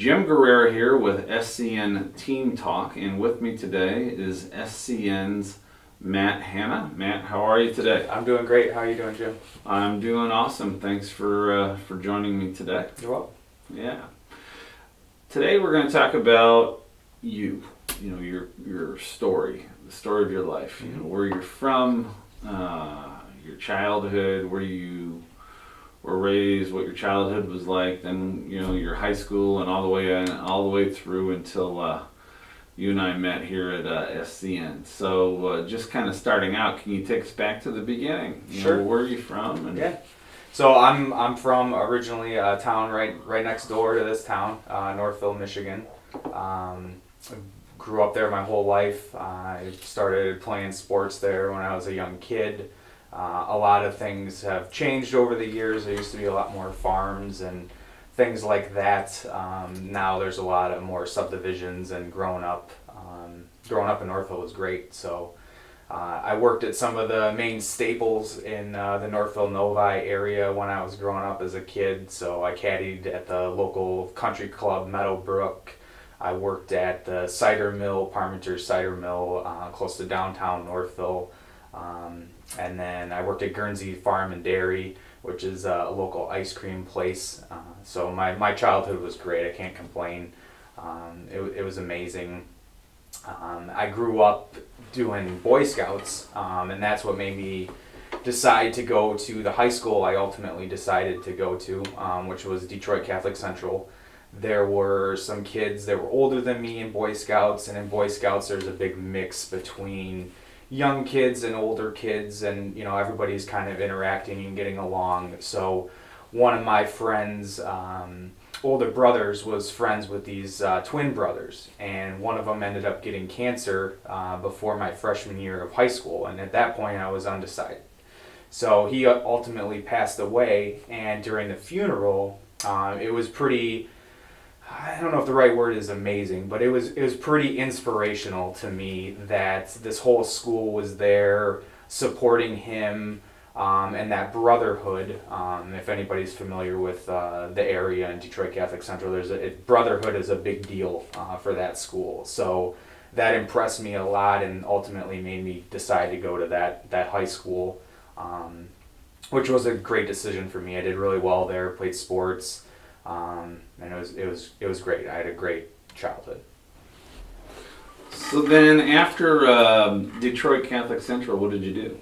Jim Guerrera here with SCN Team Talk, and with me today is SCN's Matt Hanna. Matt, how are you today? I'm doing great. How are you doing, Jim? I'm doing awesome. Thanks for joining me today. You're welcome. Yeah. Today we're going to talk about you. You know, your story, the story of your life. You know, where you're from, your childhood, where you were raised, what your childhood was like, then your high school, and all the way through until you and I met here at SCN. So just kind of starting out, can you take us back to the beginning? Sure. Where are you from? And yeah. So I'm from originally a town right next door to this town, Northville, Michigan. Grew up there my whole life. I started playing sports there when I was a young kid. A lot of things have changed over the years. There used to be a lot more farms and things like that. Now there's a lot of more subdivisions, and growing up in Northville was great. So I worked at some of the main staples in the Northville, Novi area when I was growing up as a kid. So I caddied at the local country club, Meadowbrook. I worked at the cider mill, Parmenter Cider Mill, close to downtown Northville. And then I worked at Guernsey Farm and Dairy, which is a local ice cream place. So my childhood was great. I can't complain. It was amazing. I grew up doing Boy Scouts, and that's what made me decide to go to the high school I ultimately decided to go to, which was Detroit Catholic Central. There were some kids that were older than me in Boy Scouts, and in Boy Scouts there's a big mix between young kids and older kids, and everybody's kind of interacting and getting along. So one of my friends' older brothers was friends with these twin brothers, and one of them ended up getting cancer before my freshman year of high school, and at that point I was undecided. So he ultimately passed away, and during the funeral it was pretty, I don't know if the right word is amazing, but it was pretty inspirational to me that this whole school was there supporting him, and that brotherhood. If anybody's familiar with the area in Detroit Catholic Central, brotherhood is a big deal for that school. So that impressed me a lot, and ultimately made me decide to go to that high school, which was a great decision for me. I did really well there, played sports. And it was great. I had a great childhood. So then, after Detroit Catholic Central, what did you do?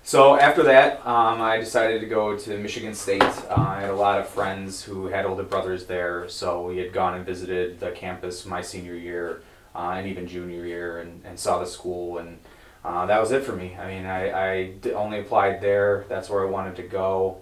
So after that, I decided to go to Michigan State. I had a lot of friends who had older brothers there, so we had gone and visited the campus my senior year and even junior year, and saw the school, and that was it for me. I mean, I only applied there. That's where I wanted to go.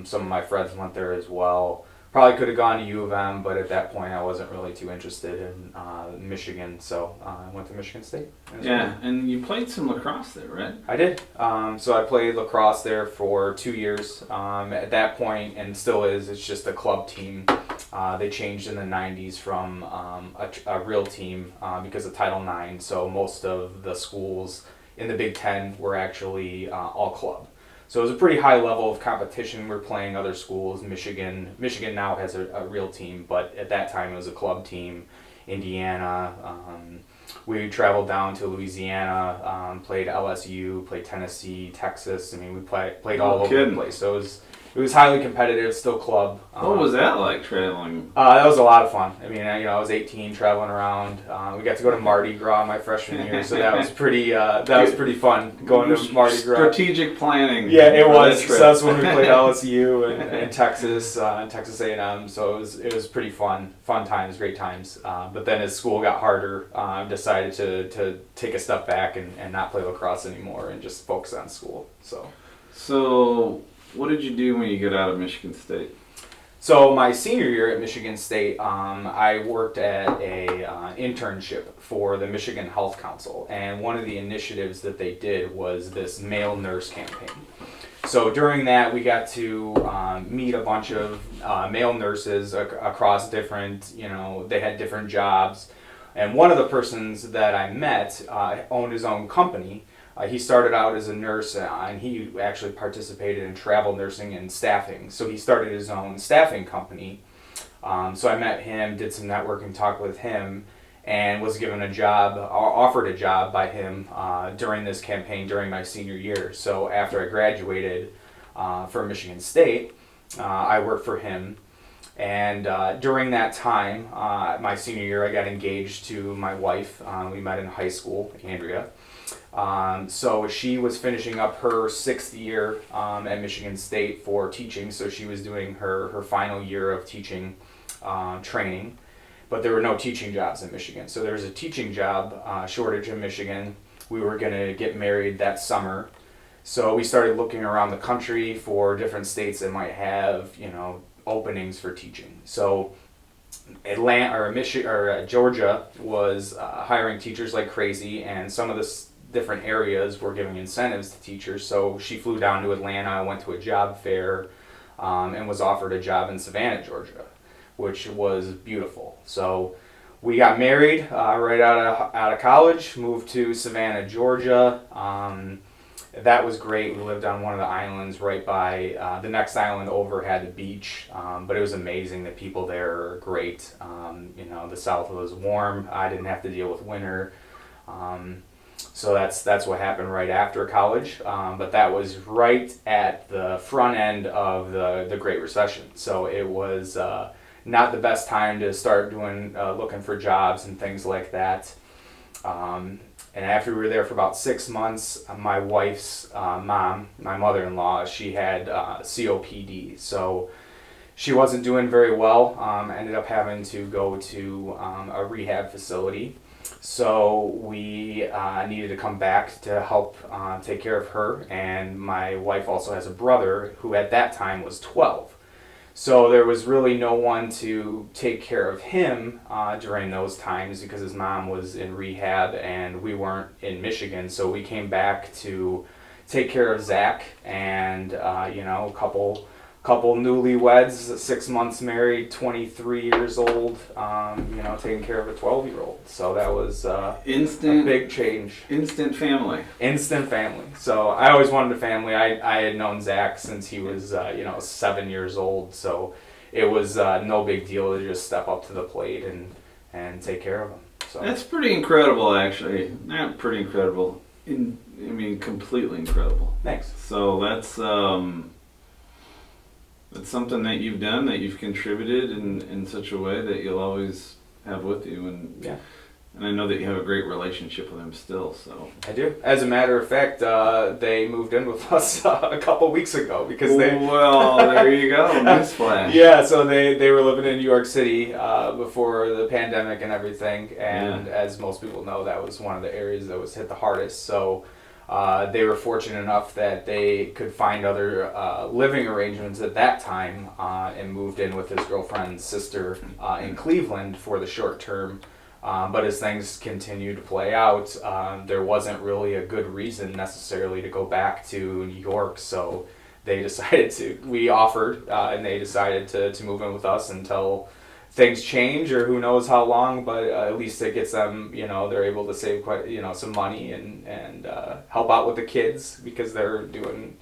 Some of my friends went there as well. Probably could have gone to U of M, but at that point I wasn't really too interested in Michigan, so I went to Michigan State. Yeah, and you played some lacrosse there, right? I did. So I played lacrosse there for 2 years. At that point, and still is, it's just a club team. They changed in the 90s from a real team because of Title IX, so most of the schools in the Big Ten were actually all club. So it was a pretty high level of competition. We're playing other schools. Michigan now has a real team, but at that time it was a club team. Indiana. We traveled down to Louisiana, played LSU, played Tennessee, Texas. I mean, we played all over the place. So it was highly competitive, still club. What was that like, traveling? That was a lot of fun. I mean, I was 18, traveling around. We got to go to Mardi Gras my freshman year, so that was pretty fun, going to Mardi Gras. Strategic planning. Yeah, it was. So that's when we played LSU and Texas, and Texas A&M. So it was pretty fun times, great times. But then as school got harder, I decided to take a step back and not play lacrosse anymore and just focus on school. So what did you do when you got out of Michigan State? So my senior year at Michigan State, I worked at a internship for the Michigan Health Council, and one of the initiatives that they did was this male nurse campaign. So during that, we got to meet a bunch of male nurses across different, they had different jobs, and one of the persons that I met owned his own company. He started out as a nurse, and he actually participated in travel nursing and staffing. So he started his own staffing company So I met him, did some networking talk with him, and was given a job, offered a job by him during this campaign during my senior year. So after I graduated from Michigan State, I worked for him. And during that time, my senior year, I got engaged to my wife. We met in high school, Andrea. So she was finishing up her 6th year at Michigan State for teaching. So she was doing her final year of teaching training. But there were no teaching jobs in Michigan. So there was a teaching job shortage in Michigan. We were going to get married that summer. So we started looking around the country for different states that might have, openings for teaching. So Georgia was hiring teachers like crazy, and some of the different areas were giving incentives to teachers. So she flew down to Atlanta, went to a job fair, and was offered a job in Savannah, Georgia, which was beautiful. So we got married right out of college, moved to Savannah, Georgia. That was great. We lived on one of the islands right by, the next island over had the beach, but it was amazing. The people there are great. The South was warm. I didn't have to deal with winter. So that's what happened right after college. But that was right at the front end of the Great Recession. So it was not the best time to start looking for jobs and things like that. And after we were there for about 6 months, my wife's mom, my mother-in-law, she had COPD. So she wasn't doing very well. Ended up having to go to a rehab facility. So we needed to come back to help take care of her. And my wife also has a brother who at that time was 12. So there was really no one to take care of him during those times because his mom was in rehab and we weren't in Michigan. So we came back to take care of Zach and, a couple newlyweds, 6 months married, 23 years old, taking care of a 12-year-old. So that was a big change. Instant family. Instant family. So I always wanted a family. I had known Zach since he was, 7 years old. So it was no big deal to just step up to the plate and take care of him. So that's pretty incredible, actually. Not pretty incredible. Completely incredible. Thanks. So that's something that you've done, that you've contributed in such a way that you'll always have with you. And I know that you have a great relationship with him still. So I do. As a matter of fact, they moved in with us a couple weeks ago because Well, there you go. Newsflash. Yeah, so they were living in New York City before the pandemic and everything. And as most people know, that was one of the areas that was hit the hardest. So they were fortunate enough that they could find other living arrangements at that time and moved in with his girlfriend's sister in Cleveland for the short term. But as things continued to play out, there wasn't really a good reason necessarily to go back to New York. So they decided we offered, and they decided to move in with us until things change, or who knows how long, but at least it gets them, they're able to save quite, some money and help out with the kids because they're doing,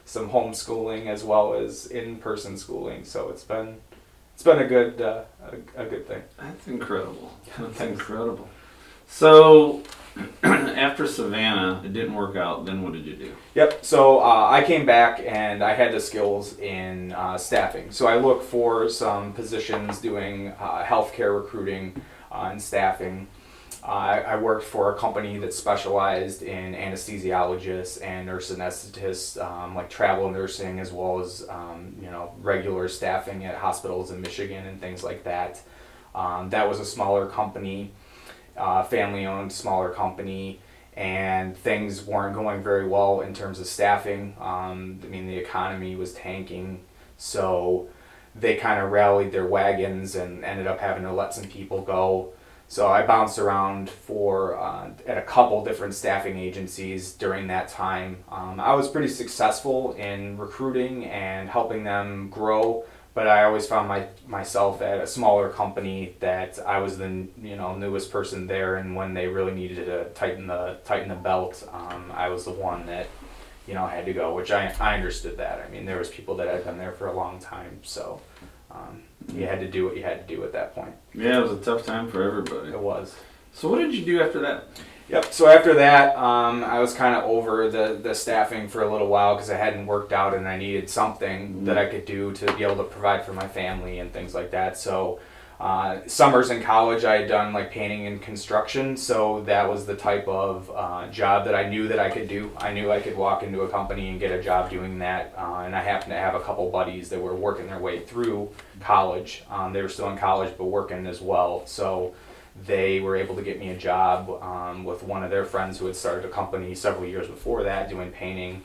some homeschooling as well as in-person schooling. So it's been a good thing. That's incredible. That's incredible. So after Savannah, it didn't work out. Then what did you do? Yep. So I came back and I had the skills in staffing. So I looked for some positions doing healthcare recruiting and staffing. I worked for a company that specialized in anesthesiologists and nurse anesthetists, like travel nursing, as well as regular staffing at hospitals in Michigan and things like that. That was a smaller company, family-owned smaller company, and things weren't going very well in terms of staffing. The economy was tanking, so they kind of rallied their wagons and ended up having to let some people go. So I bounced around at a couple different staffing agencies during that time. I was pretty successful in recruiting and helping them grow, but I always found myself at a smaller company that I was the newest person there, and when they really needed to tighten the belt, I was the one that had to go, which I understood that. I mean, there was people that had been there for a long time, so you had to do what you had to do at that point. Yeah, it was a tough time for everybody. It was. So what did you do after that? Yep. So after that, I was kind of over the staffing for a little while because I hadn't worked out and I needed something that I could do to be able to provide for my family and things like that. So summers in college, I had done like painting and construction. So that was the type of job that I knew that I could do. I knew I could walk into a company and get a job doing that. And I happened to have a couple buddies that were working their way through college. They were still in college but working as well. So they were able to get me a job with one of their friends who had started a company several years before that doing painting.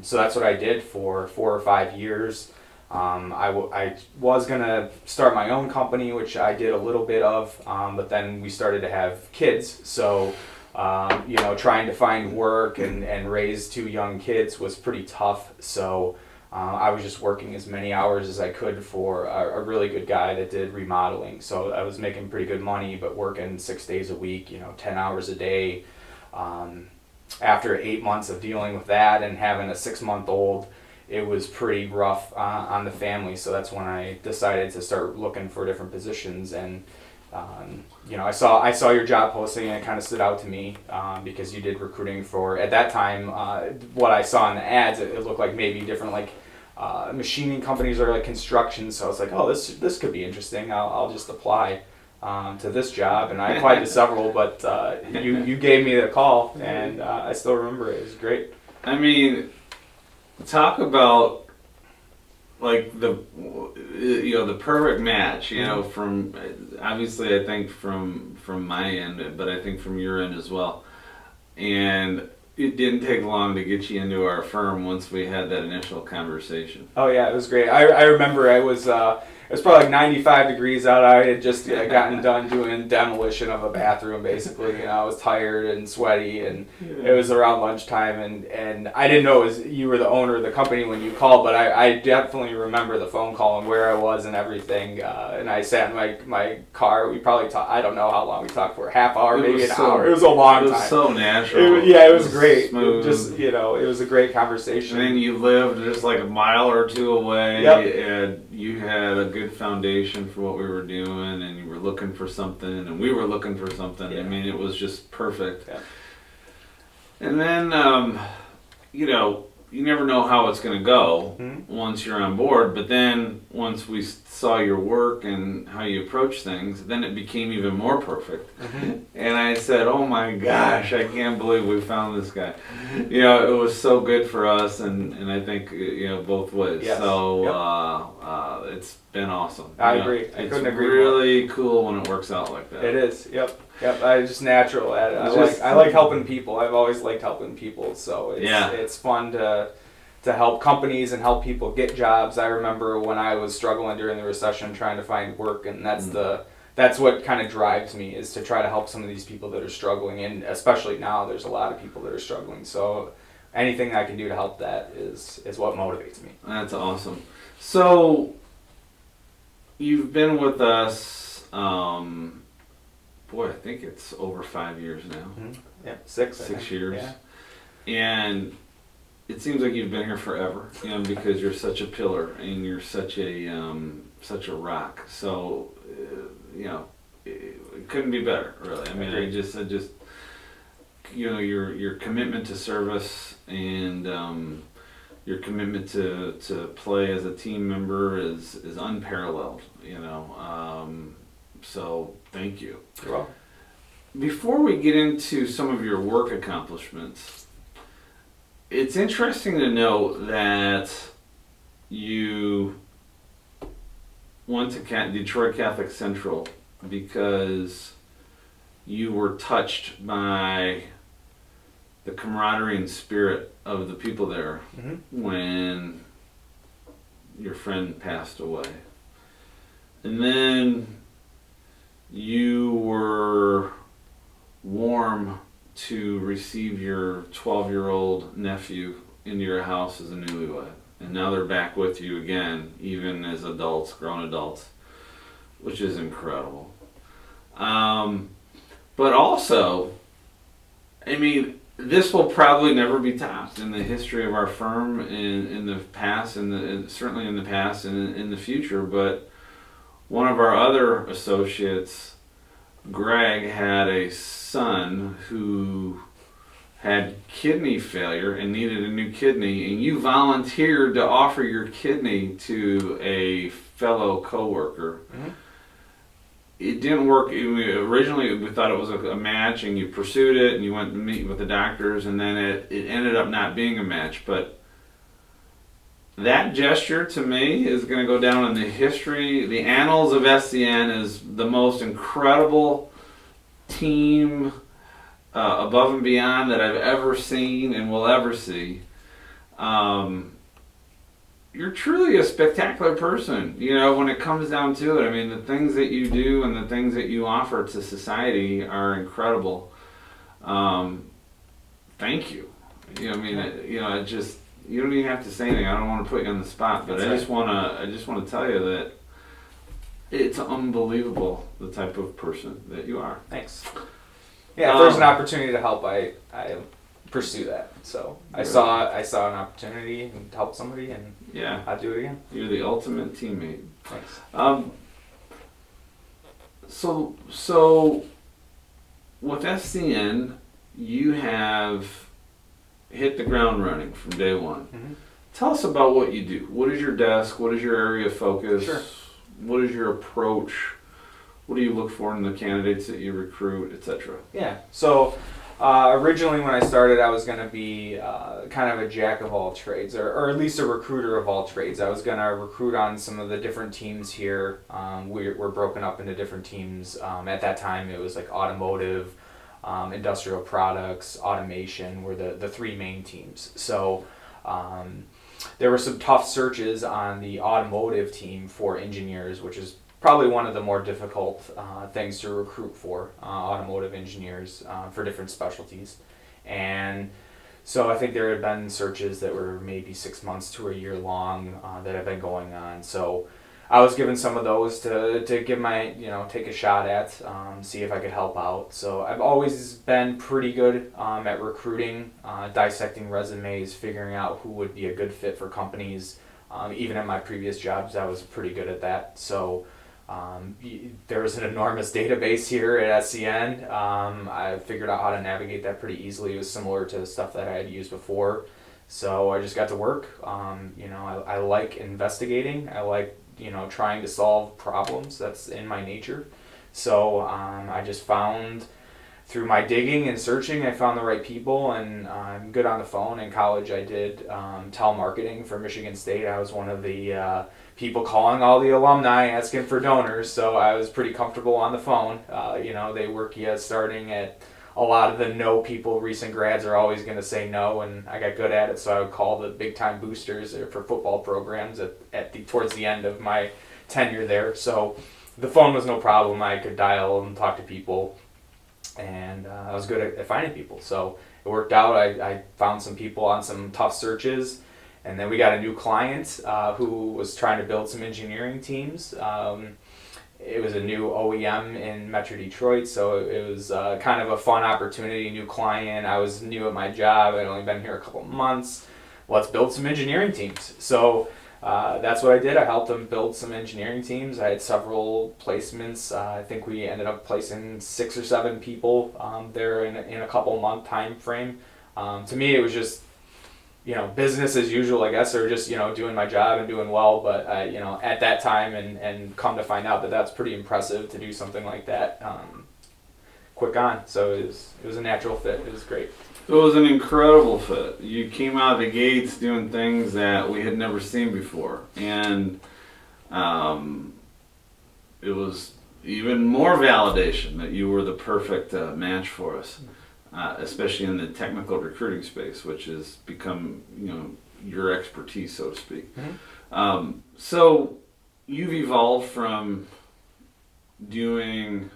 So that's what I did for 4 or 5 years. I was going to start my own company, which I did a little bit of, but then we started to have kids. So, trying to find work and raise 2 young kids was pretty tough. So I was just working as many hours as I could for a really good guy that did remodeling. So I was making pretty good money, but working 6 days a week, 10 hours a day. After 8 months of dealing with that and having a 6-month-old, it was pretty rough on the family. So that's when I decided to start looking for different positions. And I saw your job posting and it kind of stood out to me because you did recruiting for, at that time, what I saw in the ads, it looked like maybe different machining companies or like construction. So I was like, oh, this could be interesting. I'll just apply to this job. And I applied to several, but you gave me the call and I still remember it. It was great. I mean, talk about like the perfect match, from obviously I think from my end, but I think from your end as well. And it didn't take long to get you into our firm once we had that initial conversation. Oh yeah, it was great. I remember it was probably like 95 degrees out. I had just gotten done doing demolition of a bathroom basically, and I was tired and sweaty, and it was around lunchtime, and I didn't know you were the owner of the company when you called, but I definitely remember the phone call and where I was and everything, and I sat in my car. We probably talked, I don't know how long we talked for, a half hour, maybe an hour. It was a long time. It was so natural. It was great. Smooth. It was a great conversation. And then you lived just like a mile or two away, and you had a good foundation for what we were doing, and you were looking for something, and we were looking for something. I mean, it was just perfect. Yeah. And then, you never know how it's going to go once you're on board, but then once we saw your work and how you approach things, then it became even more perfect. And I said, oh my gosh, I can't believe we found this guy. It was so good for us, and I think, both ways. Yes. So it's been awesome. I agree. I couldn't agree more. It's really cool when it works out like that. It is. Yep. I'm just natural at it. I like helping people. I've always liked helping people. So it's fun to help companies and help people get jobs. I remember when I was struggling during the recession trying to find work, and that's what kind of drives me, is to try to help some of these people that are struggling, and especially now there's a lot of people that are struggling. So anything I can do to help that is what motivates me. That's awesome. So you've been with us, I think it's over 5 years now. Yeah, 6 years. Yeah. And it seems like you've been here forever, because you're such a pillar and you're such a rock. So, it couldn't be better, really. I mean, I just your commitment to service and your commitment to play as a team member is unparalleled. So thank you. You're welcome. Before we get into some of your work accomplishments, it's interesting to know that you went to Detroit Catholic Central because you were touched by the camaraderie and spirit of the people there when your friend passed away. And then you were warm to receive your 12-year-old nephew into your house as a newlywed. And now they're back with you again, even as adults, grown adults, which is incredible. But also, I mean, this will probably never be topped in the history of our firm in the past, certainly in the past and in the future. But one of our other associates, Greg, had a son who had kidney failure and needed a new kidney, and you volunteered to offer your kidney to a fellow coworker. Mm-hmm. It didn't work. Originally, we thought it was a match, and you pursued it, and you went to meet with the doctors, and then it ended up not being a match. But that gesture, to me, is going to go down in the history, the annals of SCN, as the most incredible team above and beyond that I've ever seen and will ever see. You're truly a spectacular person, when it comes down to it. I mean, the things that you do and the things that you offer to society are incredible. Thank you. You don't even have to say anything. I don't want to put you on the spot, but I just want to tell you that it's unbelievable the type of person that you are. Thanks. Yeah, if there's an opportunity to help, I pursue that. So I saw an opportunity to help somebody, and I'd do it again. You're the ultimate teammate. Thanks. So with SCN, you have hit the ground running from day one. Mm-hmm. Tell us about what you do. What is your desk? What is your area of focus? Sure. What is your approach? What do you look for in the candidates that you recruit, etc.? Yeah. So originally when I started, I was going to be kind of a jack of all trades, or at least a recruiter of all trades. I was going to recruit on some of the different teams here. We're broken up into different teams. At that time, it was like automotive, industrial products, automation were the three main teams. So there were some tough searches on the automotive team for engineers, which is probably one of the more difficult things to recruit for, automotive engineers for different specialties. And so I think there had been searches that were maybe 6 months to a year long that have been going on. So I was given some of those to give my, take a shot at, see if I could help out. So I've always been pretty good at recruiting, dissecting resumes, figuring out who would be a good fit for companies. Even at my previous jobs, I was pretty good at that. So there was an enormous database here at SCN. I figured out how to navigate that pretty easily. It was similar to the stuff that I had used before. So I just got to work. I like investigating. I like, trying to solve problems. That's in my nature. So I just found, through my digging and searching, I found the right people, and I'm good on the phone. In college, I did telemarketing for Michigan State. I was one of the people calling all the alumni asking for donors, so I was pretty comfortable on the phone. They work you starting at a lot of the no people. Recent grads are always going to say no, and I got good at it, so I would call the big time boosters for football programs towards the end of my tenure there. So the phone was no problem. I could dial and talk to people, and I was good at finding people. So it worked out. I found some people on some tough searches. And then we got a new client who was trying to build some engineering teams. It was a new OEM in Metro Detroit, so it was kind of a fun opportunity, new client. I was new at my job. I'd only been here a couple months. Let's build some engineering teams. So that's what I did. I helped them build some engineering teams. I had several placements. I think we ended up placing 6 or 7 people there in a couple month time frame. To me, it was just business as usual, I guess, or just, doing my job and doing well. But, at that time and come to find out that that's pretty impressive to do something like that quick on. So it was a natural fit. It was great. It was an incredible fit. You came out of the gates doing things that we had never seen before. And it was even more validation that you were the perfect match for us. Especially in the technical recruiting space, which has become, your expertise, so to speak. Mm-hmm. So you've evolved from doing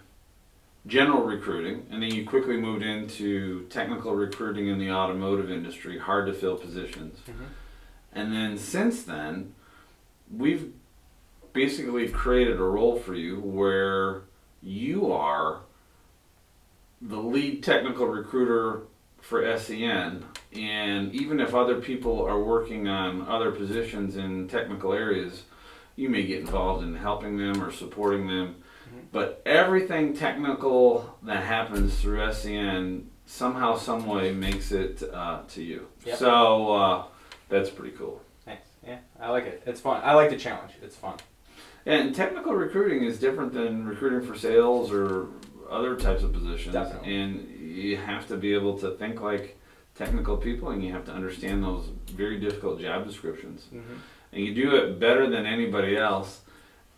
general recruiting, and then you quickly moved into technical recruiting in the automotive industry, hard to fill positions. Mm-hmm. And then since then, we've basically created a role for you where you are the lead technical recruiter for SCN, and even if other people are working on other positions in technical areas, you may get involved in helping them or supporting them. But everything technical that happens through SCN somehow, some way makes it to you. Yep. So that's pretty cool. Nice. Yeah, I like it. It's fun. I like the challenge. It's fun. And technical recruiting is different than recruiting for sales or other types of positions. Definitely. And you have to be able to think like technical people, and you have to understand those very difficult job descriptions. And you do it better than anybody else.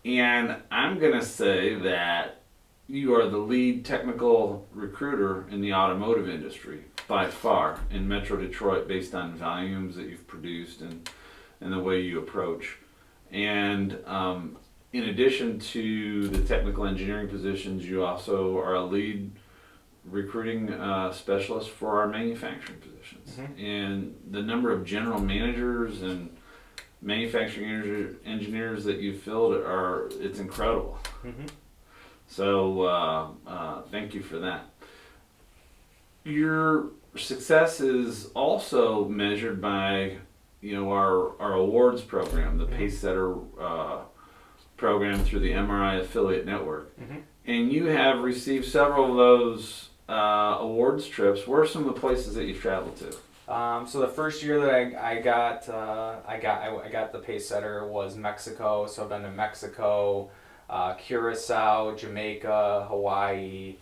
And I'm going to say that you are the lead technical recruiter in the automotive industry by far in Metro Detroit, based on volumes that you've produced and the way you approach. And in addition to the technical engineering positions, you also are a lead recruiting specialist for our manufacturing positions. And the number of general managers and manufacturing engineers that you've filled it's incredible. So thank you for that. Your success is also measured by our awards program, the Pacesetter program through the MRI affiliate network. And you have received several of those awards trips. Where are some of the places that you've traveled to? So the first year that I got the Pacesetter was Mexico. So I've been to Mexico, Curacao, Jamaica, Hawaii.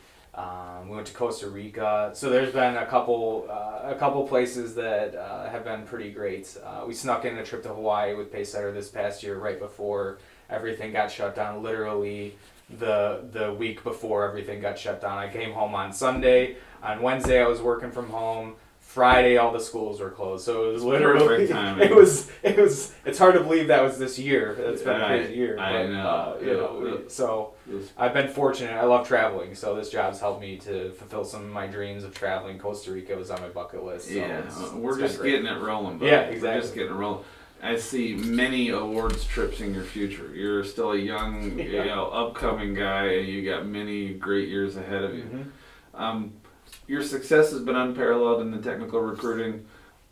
We went to Costa Rica. So there's been a couple places that have been pretty great. We snuck in a trip to Hawaii with Pacesetter this past year, right before everything got shut down. Literally the week before everything got shut down. I came home on Sunday. On Wednesday I was working from home. Friday, all the schools were closed, so it was literally. It was. It's hard to believe that was this year. It's been a crazy year. I know. So I've been fortunate. I love traveling, so this job's helped me to fulfill some of my dreams of traveling. Costa Rica was on my bucket list. So we're just getting it rolling. Yeah, exactly. We're just getting it rolling. I see many awards trips in your future. You're still a young, upcoming guy, and you got many great years ahead of you. Your success has been unparalleled in the technical recruiting.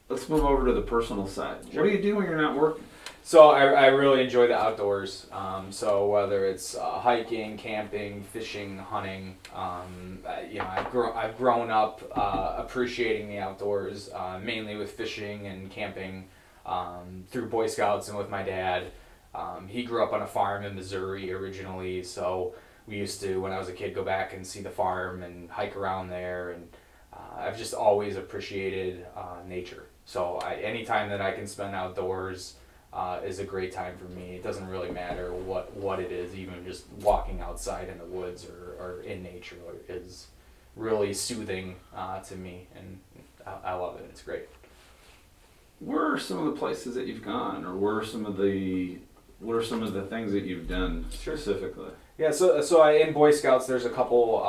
Let's move over to the personal side. Sure. What do you do when you're not working? So I really enjoy the outdoors. So whether it's hiking, camping, fishing, hunting, I've grown up appreciating the outdoors, mainly with fishing and camping through Boy Scouts and with my dad. He grew up on a farm in Missouri originally, so we used to, when I was a kid, go back and see the farm and hike around there, and I've just always appreciated nature. So anytime that I can spend outdoors is a great time for me. It doesn't really matter what it is, even just walking outside in the woods or in nature is really soothing to me, and I love it. It's great. Where are some of the places that you've gone, or what are some of the things that you've done specifically? Yeah, so in Boy Scouts, there's a couple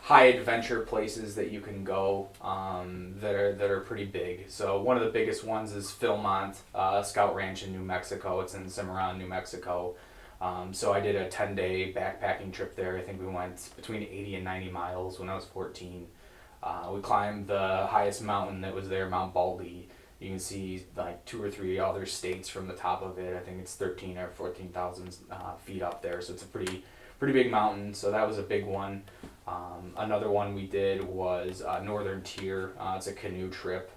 high adventure places that you can go that are pretty big. So one of the biggest ones is Philmont Scout Ranch in New Mexico. It's in Cimarron, New Mexico. So I did a 10-day backpacking trip there. I think we went between 80 and 90 miles when I was 14. We climbed the highest mountain that was there, Mount Baldy. You can see like 2 or 3 other states from the top of it. I think it's 13 or 14,000 feet up there, so it's a pretty big mountain. So that was a big one. Another one we did was Northern Tier. It's a canoe trip.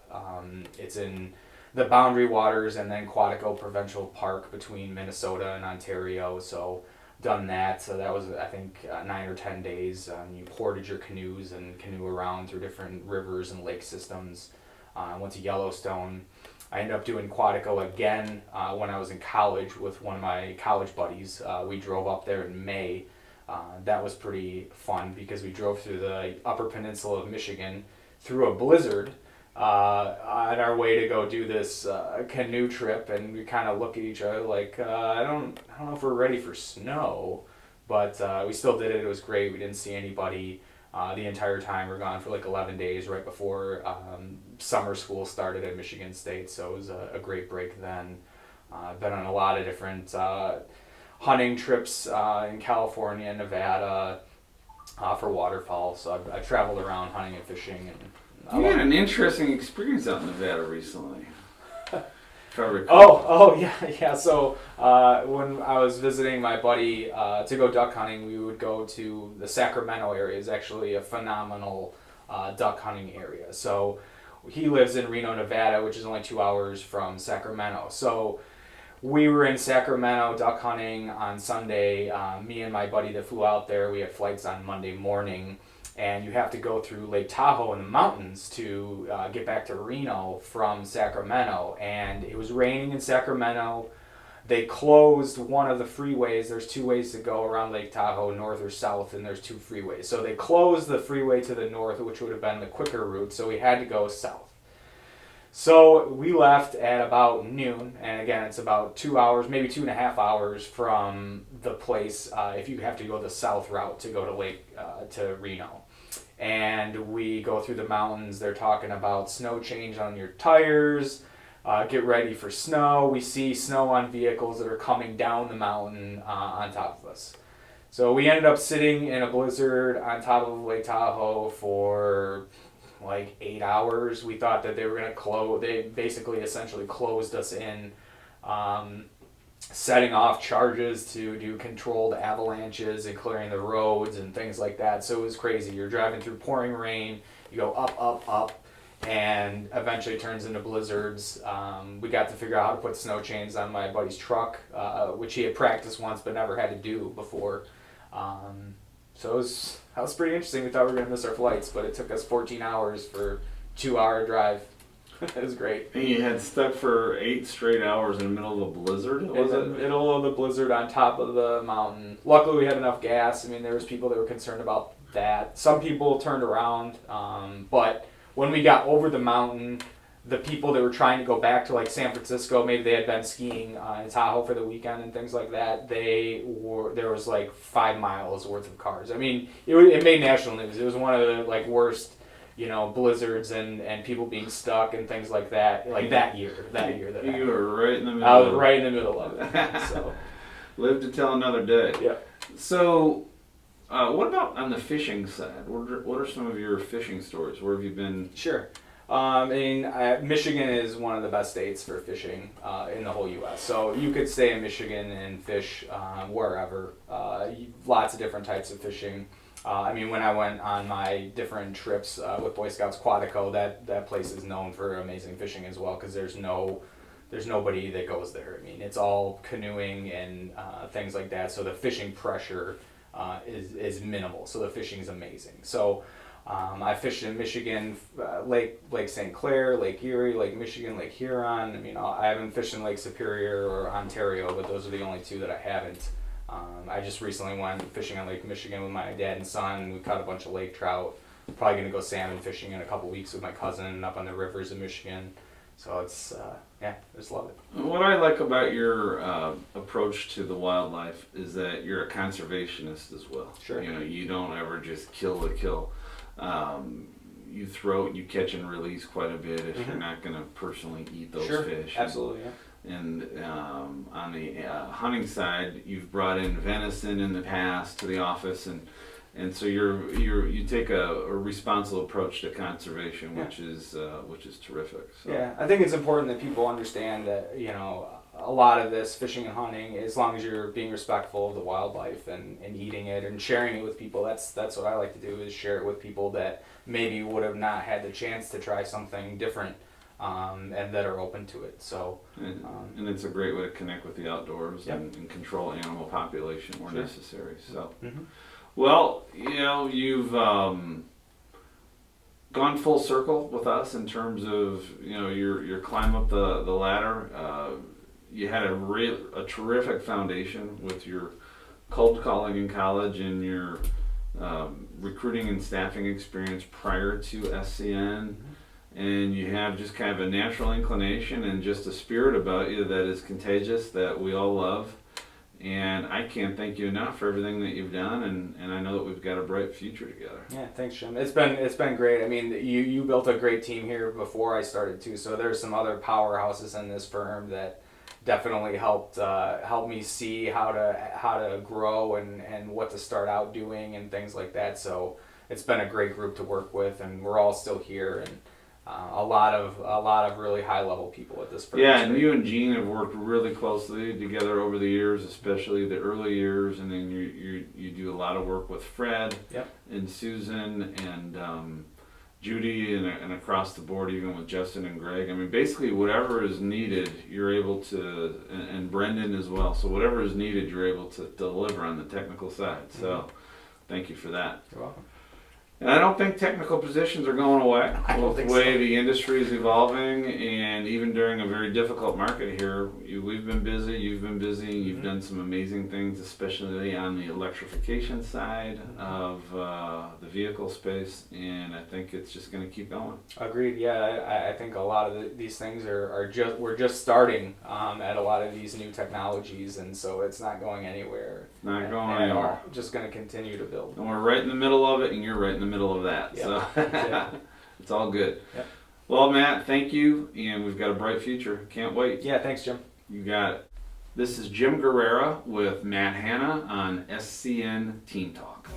It's in the Boundary Waters and then Quantico Provincial Park between Minnesota and Ontario. So done that. So that was, I think, 9 or 10 days. You portage your canoes and canoe around through different rivers and lake systems. I went to Yellowstone. I ended up doing Quantico again when I was in college with one of my college buddies. We drove up there in May. That was pretty fun because we drove through the Upper Peninsula of Michigan through a blizzard on our way to go do this canoe trip, and we kind of look at each other like, I don't know if we're ready for snow, but we still did it. It was great. We didn't see anybody the entire time. We were gone for like 11 days right before summer school started at Michigan State, so it was a great break then. I've been on a lot of different hunting trips in California and Nevada for waterfowl, so I've traveled around hunting and fishing, and You had an interesting experience out in Nevada recently. If I recall. Oh, yeah. So when I was visiting my buddy to go duck hunting, we would go to the Sacramento area. It's actually a phenomenal duck hunting area. So he lives in Reno, Nevada, which is only 2 hours from Sacramento. So we were in Sacramento duck hunting on Sunday. Me and my buddy that flew out there, we had flights on Monday morning. And you have to go through Lake Tahoe in the mountains to get back to Reno from Sacramento. And it was raining in Sacramento. They closed one of the freeways. There's 2 ways to go around Lake Tahoe, north or south, and there's 2 freeways. So they closed the freeway to the north, which would have been the quicker route, so we had to go south. So we left at about noon, and again, it's about 2 hours, maybe 2.5 hours from the place if you have to go the south route to go to Reno. And we go through the mountains. They're talking about snow change on your tires, get ready for snow. We see snow on vehicles that are coming down the mountain on top of us. So we ended up sitting in a blizzard on top of Lake Tahoe for like 8 hours. We thought that they were going to close. They basically essentially closed us in, setting off charges to do controlled avalanches and clearing the roads and things like that. So it was crazy. You're driving through pouring rain, you go up, up, up, and eventually it turns into blizzards. We got to figure out how to put snow chains on my buddy's truck, which he had practiced once but never had to do before. So that was pretty interesting. We thought we were going to miss our flights, but it took us 14 hours for a 2-hour drive. It was great. And you had stuck for 8 straight hours in the middle of a blizzard? In the middle of the blizzard on top of the mountain. Luckily, we had enough gas. I mean, there was people that were concerned about that. Some people turned around, but when we got over the mountain, the people that were trying to go back to like San Francisco, maybe they had been skiing in Tahoe for the weekend and things like that, there was like 5 miles worth of cars. I mean, it made national news. It was one of the like worst, blizzards and people being stuck and things like that. Like that year that you were right in the middle. I was right in the middle of it. So live to tell another day. Yeah. So, what about on the fishing side? What are some of your fishing stories? Where have you been? Sure. Michigan is one of the best states for fishing in the whole U.S. So you could stay in Michigan and fish wherever. Lots of different types of fishing. When I went on my different trips with Boy Scouts Quantico, that place is known for amazing fishing as well because there's nobody that goes there. I mean, it's all canoeing and things like that. So the fishing pressure is minimal. So the fishing is amazing. So I fished in Michigan, Lake St. Clair, Lake Erie, Lake Michigan, Lake Huron. I haven't fished in Lake Superior or Ontario, but those are the only 2 that I haven't. I just recently went fishing on Lake Michigan with my dad and son. We caught a bunch of lake trout. Probably going to go salmon fishing in a couple weeks with my cousin up on the rivers of Michigan. So it's, I just love it. What I like about your approach to the wildlife is that you're a conservationist as well. Sure. You don't ever just kill to kill. You catch and release quite a bit if you're not going to personally eat those fish. Absolutely, yeah. And on the hunting side, you've brought in venison in the past to the office, and so you take a responsible approach to conservation, which is terrific. So. Yeah, I think it's important that people understand that a lot of this fishing and hunting, as long as you're being respectful of the wildlife and eating it and sharing it with people, that's what I like to do is share it with people that maybe would have not had the chance to try something different. And that are open to it. So, and it's a great way to connect with the outdoors and control animal population where necessary. So, well, you've gone full circle with us in terms of your climb up the ladder. You had a terrific foundation with your cold calling in college and your recruiting and staffing experience prior to SCN. And you have just kind of a natural inclination and just a spirit about you that is contagious, that we all love. And I can't thank you enough for everything that you've done, and I know that we've got a bright future together. Yeah, thanks, Jim. It's been great. I mean, you built a great team here before I started too. So there's some other powerhouses in this firm that definitely helped me see how to grow and what to start out doing and things like that. So it's been a great group to work with, and we're all still here, and a lot of really high level people at this firm. Yeah, and you and Gene have worked really closely together over the years, especially the early years, and then you do a lot of work with Fred and Susan and Judy and across the board, even with Justin and Greg. I mean, basically whatever is needed, you're able to, and Brendan as well. So whatever is needed, you're able to deliver on the technical side. So thank you for that. You're welcome. And I don't think technical positions are going away. I don't With think the way so. the industry is evolving, and even during a very difficult market here, we've been busy, you've been busy, and you've done some amazing things, especially on the electrification side of the vehicle space, and I think it's just going to keep going. Agreed. Yeah, I think a lot of these things we're just starting at a lot of these new technologies, and so it's not going anywhere. Not going at anywhere. all. Just going to continue to build. And we're right in the middle of it, and you're right in the middle of that. Yep. So Yeah. it's all good. Yep. Well, Matt, thank you, and we've got a bright future. Can't wait. Yeah, thanks, Jim. You got it. This is Jim Guerrera with Matt Hanna on SCN Team Talk.